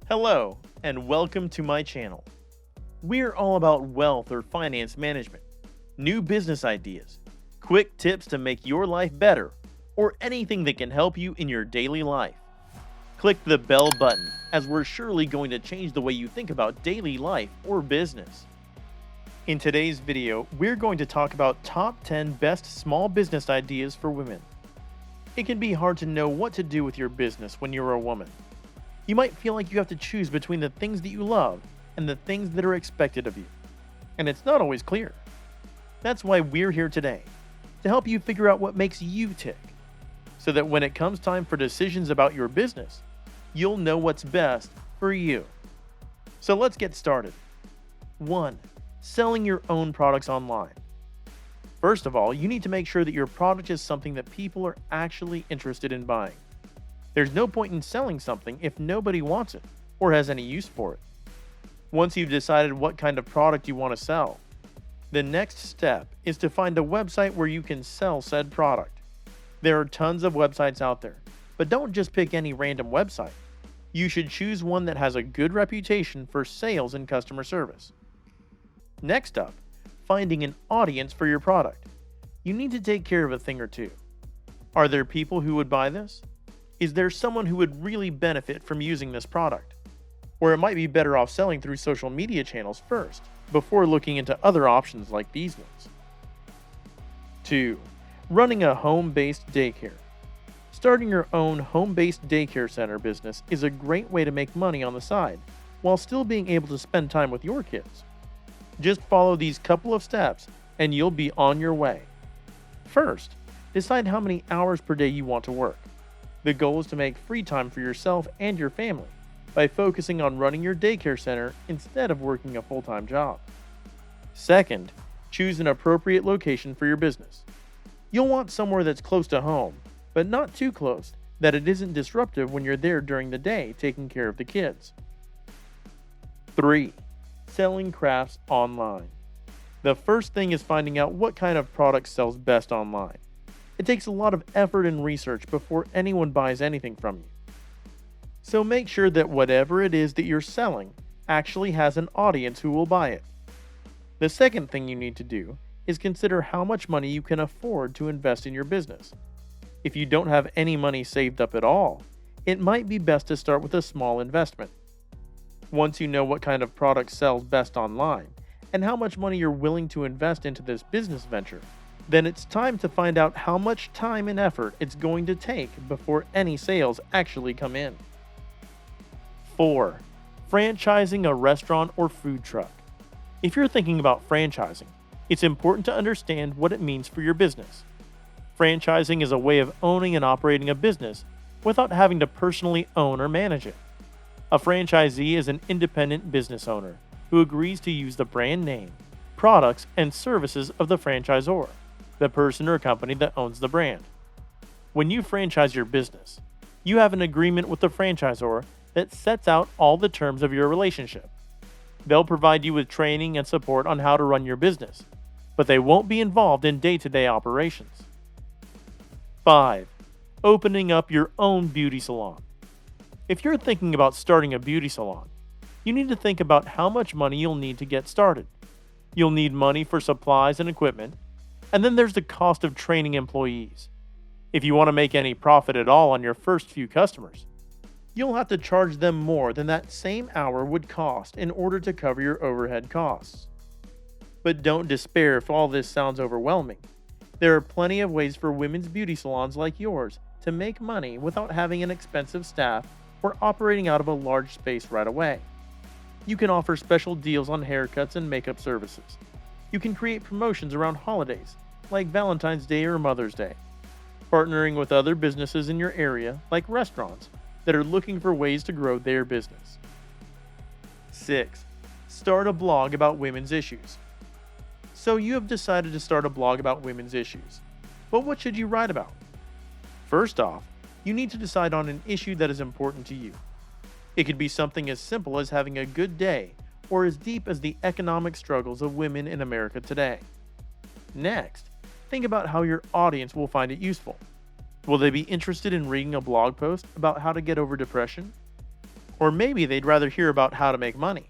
Hello, and welcome to my channel. We're all about wealth or finance management, new business ideas, quick tips to make your life better, or anything that can help you in your daily life. Click the bell button, as we're surely going to change the way you think about daily life or business. In today's video, we're going to talk about top 10 best small business ideas for women. It can be hard to know what to do with your business when you're a woman. You might feel like you have to choose between the things that you love and the things that are expected of you. And it's not always clear. That's why we're here today, to help you figure out what makes you tick, so that when it comes time for decisions about your business, you'll know what's best for you. So let's get started. 1. Selling your own products online. First of all, you need to make sure that your product is something that people are actually interested in buying. There's no point in selling something if nobody wants it or has any use for it. Once you've decided what kind of product you want to sell, the next step is to find a website where you can sell said product. There are tons of websites out there, but don't just pick any random website. You should choose one that has a good reputation for sales and customer service. Next up, finding an audience for your product. You need to take care of a thing or two. Are there people who would buy this? Is there someone who would really benefit from using this product? Or it might be better off selling through social media channels first, before looking into other options like these ones. 2. Running a home-based daycare. Starting your own home-based daycare center business is a great way to make money on the side, while still being able to spend time with your kids. Just follow these couple of steps, and you'll be on your way. First, decide how many hours per day you want to work. The goal is to make free time for yourself and your family by focusing on running your daycare center instead of working a full-time job. Second, choose an appropriate location for your business. You'll want somewhere that's close to home, but not too close that it isn't disruptive when you're there during the day taking care of the kids. 3. Selling crafts online. The first thing is finding out what kind of product sells best online. It takes a lot of effort and research before anyone buys anything from you. So make sure that whatever it is that you're selling actually has an audience who will buy it. The second thing you need to do is consider how much money you can afford to invest in your business. If you don't have any money saved up at all, it might be best to start with a small investment. Once you know what kind of product sells best online and how much money you're willing to invest into this business venture, then it's time to find out how much time and effort it's going to take before any sales actually come in. 4. Franchising a restaurant or food truck. If you're thinking about franchising, it's important to understand what it means for your business. Franchising is a way of owning and operating a business without having to personally own or manage it. A franchisee is an independent business owner who agrees to use the brand name, products, and services of the franchisor, the person or company that owns the brand. When you franchise your business, you have an agreement with the franchisor that sets out all the terms of your relationship. They'll provide you with training and support on how to run your business, but they won't be involved in day-to-day operations. 5. Opening up your own beauty salon. If you're thinking about starting a beauty salon, you need to think about how much money you'll need to get started. You'll need money for supplies and equipment, and then there's the cost of training employees. If you want to make any profit at all on your first few customers, you'll have to charge them more than that same hour would cost in order to cover your overhead costs. But don't despair if all this sounds overwhelming. There are plenty of ways for women's beauty salons like yours to make money without having an expensive staff or operating out of a large space right away. You can offer special deals on haircuts and makeup services. You can create promotions around holidays, like Valentine's Day or Mother's Day, partnering with other businesses in your area, like restaurants, that are looking for ways to grow their business. 6. Start a blog about women's issues. So you have decided to start a blog about women's issues. But what should you write about? First off, you need to decide on an issue that is important to you. It could be something as simple as having a good day, or as deep as the economic struggles of women in America today. Next, think about how your audience will find it useful. Will they be interested in reading a blog post about how to get over depression? Or maybe they'd rather hear about how to make money.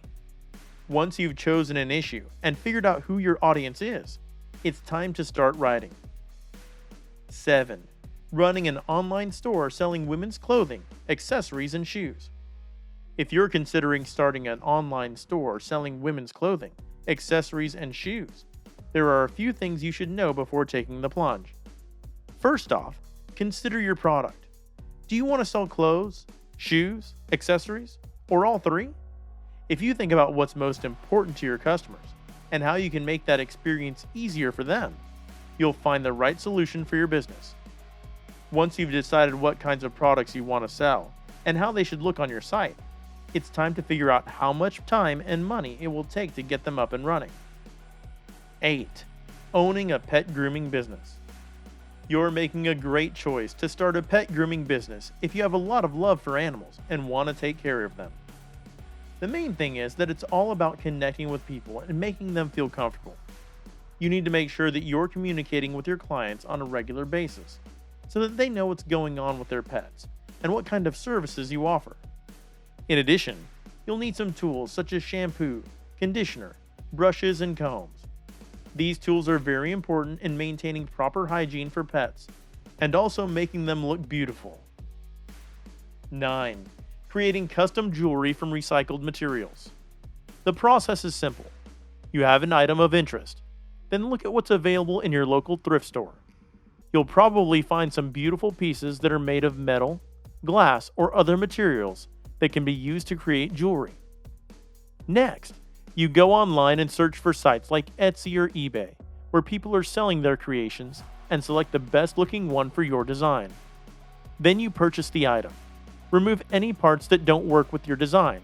Once you've chosen an issue and figured out who your audience is, it's time to start writing. 7. Running an online store selling women's clothing, accessories, and shoes. If you're considering starting an online store selling women's clothing, accessories, and shoes, there are a few things you should know before taking the plunge. First off, consider your product. Do you want to sell clothes, shoes, accessories, or all three? If you think about what's most important to your customers and how you can make that experience easier for them, you'll find the right solution for your business. Once you've decided what kinds of products you want to sell and how they should look on your site, it's time to figure out how much time and money it will take to get them up and running. 8. Owning a pet grooming business. You're making a great choice to start a pet grooming business if you have a lot of love for animals and want to take care of them. The main thing is that it's all about connecting with people and making them feel comfortable. You need to make sure that you're communicating with your clients on a regular basis so that they know what's going on with their pets and what kind of services you offer. In addition, you'll need some tools such as shampoo, conditioner, brushes, and combs. These tools are very important in maintaining proper hygiene for pets and also making them look beautiful. 9. Creating custom jewelry from recycled materials. The process is simple. You have an item of interest, then look at what's available in your local thrift store. You'll probably find some beautiful pieces that are made of metal, glass, or other materials that can be used to create jewelry. Next, you go online and search for sites like Etsy or eBay, where people are selling their creations, and select the best looking one for your design. Then you purchase the item. Remove any parts that don't work with your design,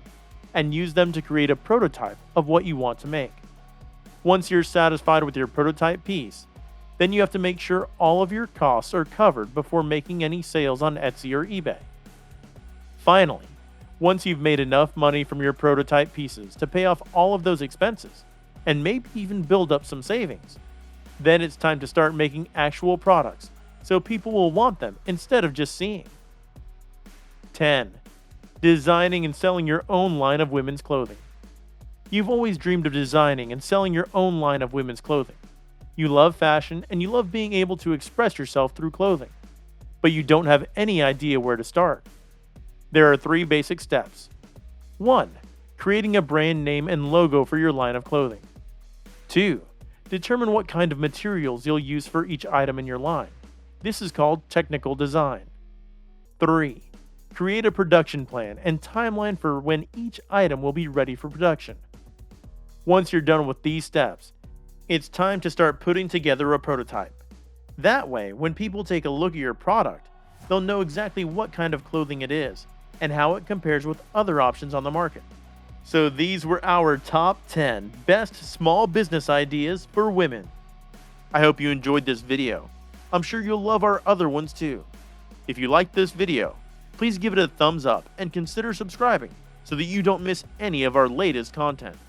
and use them to create a prototype of what you want to make. Once you're satisfied with your prototype piece, then you have to make sure all of your costs are covered before making any sales on Etsy or eBay. Finally, once you've made enough money from your prototype pieces to pay off all of those expenses, and maybe even build up some savings, then it's time to start making actual products so people will want them instead of just seeing. 10. Designing and selling your own line of women's clothing. You've always dreamed of designing and selling your own line of women's clothing. You love fashion and you love being able to express yourself through clothing, but you don't have any idea where to start. There are 3 basic steps. 1. Creating a brand name and logo for your line of clothing. 2. Determine what kind of materials you'll use for each item in your line. This is called technical design. 3. Create a production plan and timeline for when each item will be ready for production. Once you're done with these steps, it's time to start putting together a prototype. That way, when people take a look at your product, they'll know exactly what kind of clothing it is and how it compares with other options on the market. So these were our top 10 best small business ideas for women. I hope you enjoyed this video. I'm sure you'll love our other ones too. If you liked this video, please give it a thumbs up and consider subscribing so that you don't miss any of our latest content.